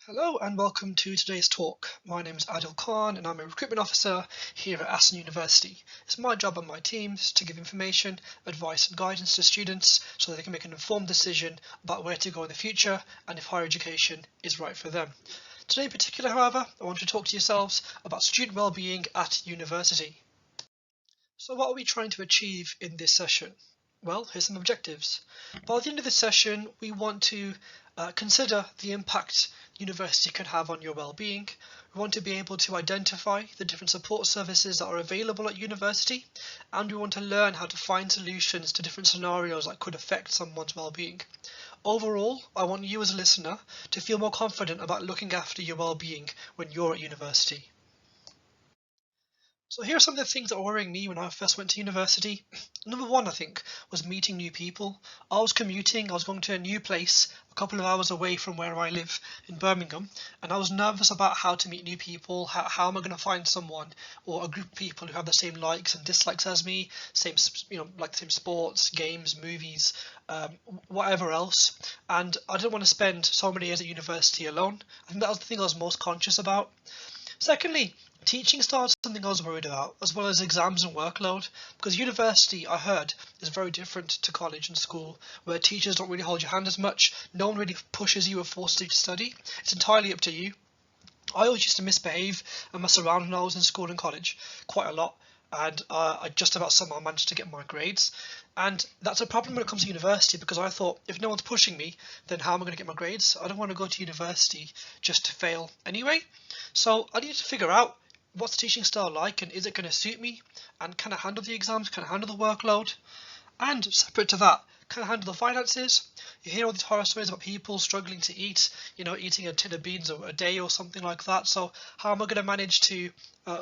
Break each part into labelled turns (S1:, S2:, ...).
S1: Hello and welcome to today's talk. My name is Adil Khan and I'm a recruitment officer here at Aston University. It's my job and my team's to give information, advice and guidance to students so that they can make an informed decision about where to go in the future and if higher education is right for them. Today in particular, however, I want to talk to yourselves about student well-being at university. So what are we trying to achieve in this session? Well, here's some objectives. By the end of this session, we want to consider the impact university can have on your well-being. We want to be able to identify the different support services that are available at university, and we want to learn how to find solutions to different scenarios that could affect someone's well-being. Overall, I want you as a listener to feel more confident about looking after your well-being when you're at university. So here are some of the things that were worrying me when I first went to university. Number one, I think, was meeting new people. I was commuting, I was going to a new place a couple of hours away from where I live in Birmingham, and I was nervous about how to meet new people. How am I going to find someone or a group of people who have the same likes and dislikes as me, like the same sports, games, movies, whatever else. And I didn't want to spend so many years at university alone. I think that was the thing I was most conscious about. Secondly, teaching style is something I was worried about, as well as exams and workload, because university, I heard, is very different to college and school, where teachers don't really hold your hand as much, no one really pushes you or forces you to study, it's entirely up to you. I always used to misbehave and mess around when I was in school and college, quite a lot, and I just about somehow managed to get my grades. And that's a problem when it comes to university, because I thought, if no one's pushing me, then how am I going to get my grades? I don't want to go to university just to fail anyway. So I needed to figure out what's the teaching style like, and is it going to suit me, and can I handle the exams, can I handle the workload, and separate to that, can I handle the finances? You hear all these horror stories about people struggling to eat, eating a tin of beans a day or something like that. So how am I going to manage to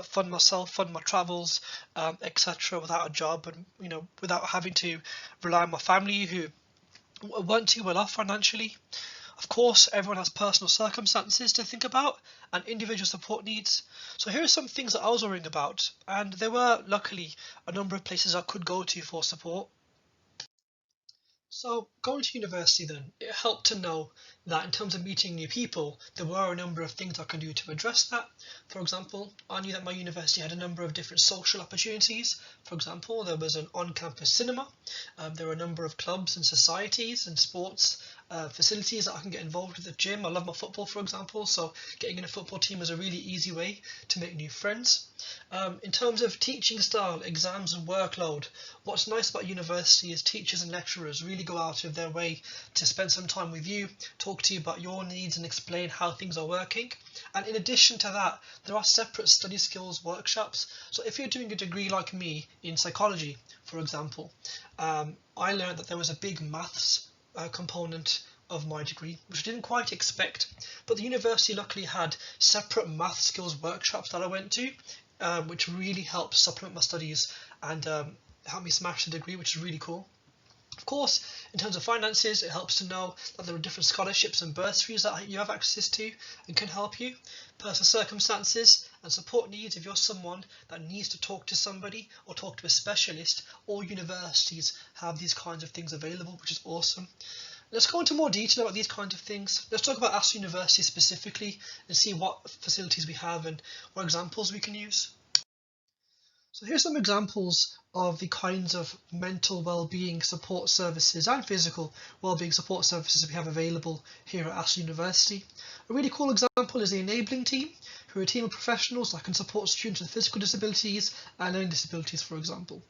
S1: fund myself, fund my travels, etc., without a job, and without having to rely on my family who weren't too well off financially? Of course, everyone has personal circumstances to think about and individual support needs. So here are some things that I was worrying about, and there were luckily a number of places I could go to for support. So going to university then, it helped to know that in terms of meeting new people, there were a number of things I can do to address that. For example, I knew that my university had a number of different social opportunities. For example, there was an on-campus cinema. There were a number of clubs and societies and sports facilities that I can get involved with at the gym. I love my football, for example, so getting in a football team is a really easy way to make new friends. In terms of teaching style, exams and workload, what's nice about university is teachers and lecturers really go out of their way to spend some time with you, talk to you about your needs and explain how things are working. And in addition to that, there are separate study skills workshops. So if you're doing a degree like me in psychology, for example, I learned that there was a big maths component of my degree, which I didn't quite expect, but the university luckily had separate math skills workshops that I went to, which really helped supplement my studies and help me smash the degree, which is really cool. Of course, in terms of finances, it helps to know that there are different scholarships and bursaries that you have access to and can help you. Personal circumstances and support needs, if you're someone that needs to talk to somebody or talk to a specialist, all universities have these kinds of things available, which is awesome. Let's go into more detail about these kinds of things. Let's talk about Aston University specifically and see what facilities we have and what examples we can use. So here's some examples of the kinds of mental well-being support services and physical well-being support services we have available here at Aston University. A really cool example is the enabling team, who are a team of professionals that can support students with physical disabilities and learning disabilities, for example.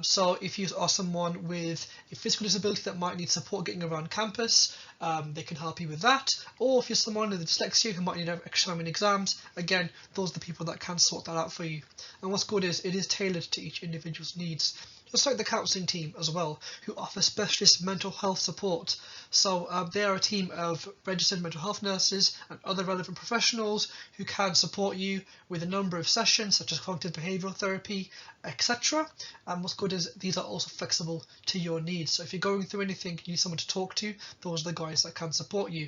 S1: So if you are someone with a physical disability that might need support getting around campus, they can help you with that. Or if you're someone with dyslexia who might need extra time in exams, again, those are the people that can sort that out for you. And what's good is it is tailored to each individual's needs. Just like the counselling team as well, who offer specialist mental health support. So they are a team of registered mental health nurses and other relevant professionals who can support you with a number of sessions such as cognitive behavioural therapy, etc. And what's good is these are also flexible to your needs. So if you're going through anything, you need someone to talk to, those are the guys that can support you.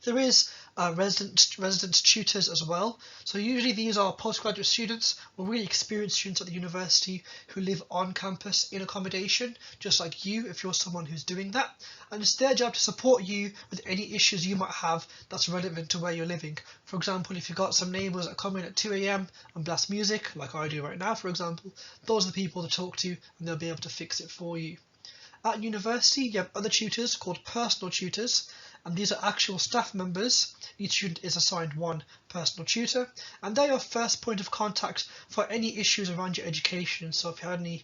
S1: There is resident tutors as well. So usually these are postgraduate students or really experienced students at the university who live on campus in accommodation, just like you if you're someone who's doing that. And it's their job to support you with any issues you might have that's relevant to where you're living. For example, if you've got some neighbours that come in at 2 a.m. and blast music, like I do right now, for example, those are the people to talk to and they'll be able to fix it for you. At university, you have other tutors called personal tutors, and these are actual staff members. Each student is assigned one personal tutor, and they're your first point of contact for any issues around your education. So if you had any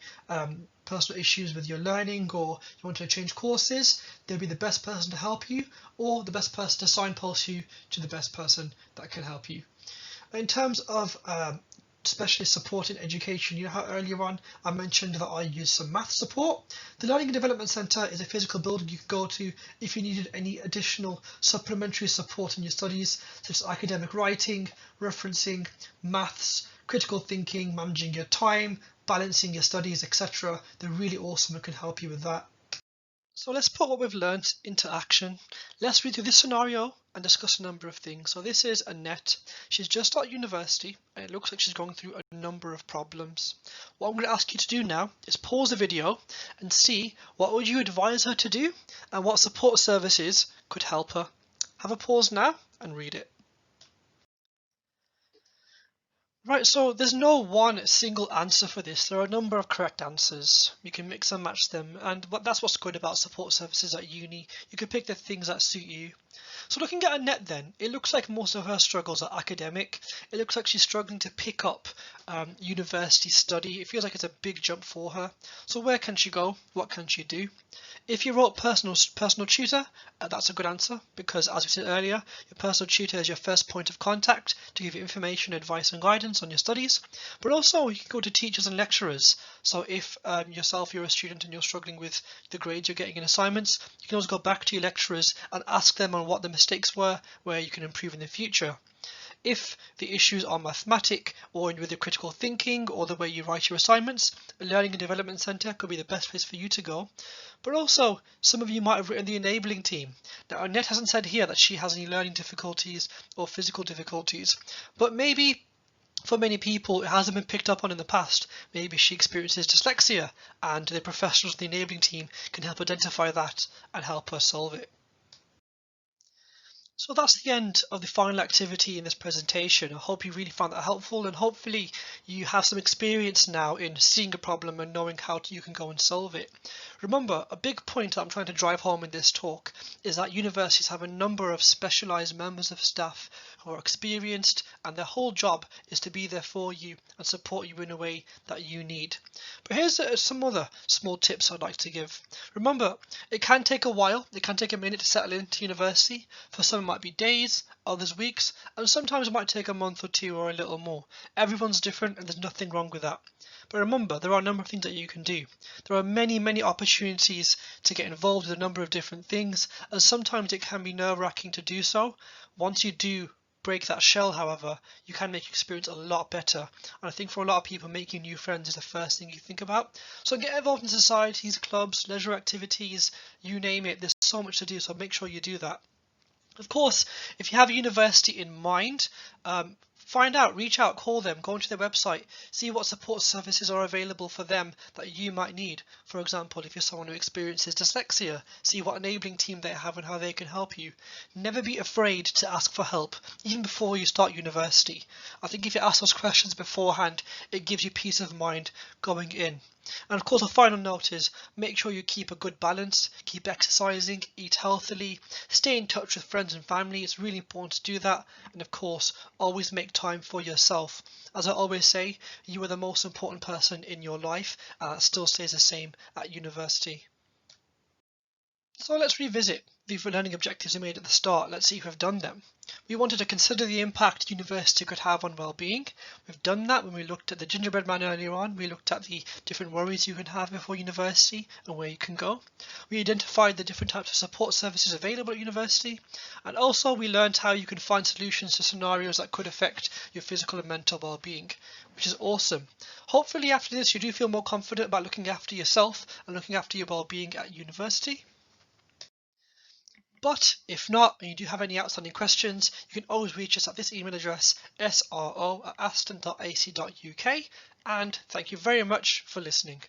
S1: personal issues with your learning or you want to change courses, they'll be the best person to help you, or the best person to signpost you to the best person that can help you. In terms of specialist support in education, you know how earlier on I mentioned that I use some math support? The Learning and Development Centre is a physical building you can go to if you needed any additional supplementary support in your studies, such as academic writing, referencing, maths, critical thinking, managing your time, balancing your studies, etc. They're really awesome and can help you with that. So let's put what we've learned into action. Let's read through this scenario and discuss a number of things. So this is Annette. She's just at university and it looks like she's going through a number of problems. What I'm going to ask you to do now is pause the video and see what would you advise her to do and what support services could help her. Have a pause now and read it. Right, so there's no one single answer for this. There are a number of correct answers. You can mix and match them, and that's what's good about support services at uni. You can pick the things that suit you. So looking at Annette then, it looks like most of her struggles are academic. It looks like she's struggling to pick up university study. It feels like it's a big jump for her. So where can she go? What can she do? If you wrote personal tutor, that's a good answer, because as we said earlier, your personal tutor is your first point of contact to give you information, advice and guidance on your studies. But also you can go to teachers and lecturers. So if you're a student and you're struggling with the grades you're getting in assignments, you can always go back to your lecturers and ask them on what the mistakes were, where you can improve in the future. If the issues are mathematic or with your critical thinking or the way you write your assignments, a Learning and Development Centre could be the best place for you to go. But also, some of you might have written the enabling team. Now, Annette hasn't said here that she has any learning difficulties or physical difficulties, but maybe for many people it hasn't been picked up on in the past. Maybe she experiences dyslexia and the professionals in the enabling team can help identify that and help her solve it. So that's the end of the final activity in this presentation. I hope you really found that helpful, and hopefully you have some experience now in seeing a problem and knowing how you can go and solve it. Remember, a big point that I'm trying to drive home in this talk is that universities have a number of specialised members of staff who are experienced, and their whole job is to be there for you and support you in a way that you need. But here's some other small tips I'd like to give. Remember, it can take a while, it can take a minute to settle into university. For some it might be days, others weeks, and sometimes it might take a month or two or a little more. Everyone's different and there's nothing wrong with that. But remember, there are a number of things that you can do. There are many opportunities to get involved with a number of different things, and sometimes it can be nerve-wracking to do so. Once you do break that shell, however, you can make your experience a lot better. And I think for a lot of people, making new friends is the first thing you think about. So get involved in societies, clubs, leisure activities, you name it. There's so much to do, so make sure you do that. Of course, if you have a university in mind, find out, reach out, call them, go onto their website, see what support services are available for them that you might need. For example, if you're someone who experiences dyslexia, see what enabling team they have and how they can help you. Never be afraid to ask for help, even before you start university. I think if you ask those questions beforehand, it gives you peace of mind going in. And of course, a final note is make sure you keep a good balance, keep exercising, eat healthily, stay in touch with friends and family. It's really important to do that. And of course, always make time for yourself. As I always say, you are the most important person in your life, and that still stays the same at university. So let's revisit the learning objectives we made at the start. Let's see if we've done them. We wanted to consider the impact university could have on well-being. We've done that when we looked at the gingerbread man earlier on. We looked at the different worries you can have before university and where you can go. We identified the different types of support services available at university, and also we learned how you can find solutions to scenarios that could affect your physical and mental well-being, which is awesome. Hopefully after this you do feel more confident about looking after yourself and looking after your well-being at university. But if not, and you do have any outstanding questions, you can always reach us at this email address, sro@aston.ac.uk, and thank you very much for listening.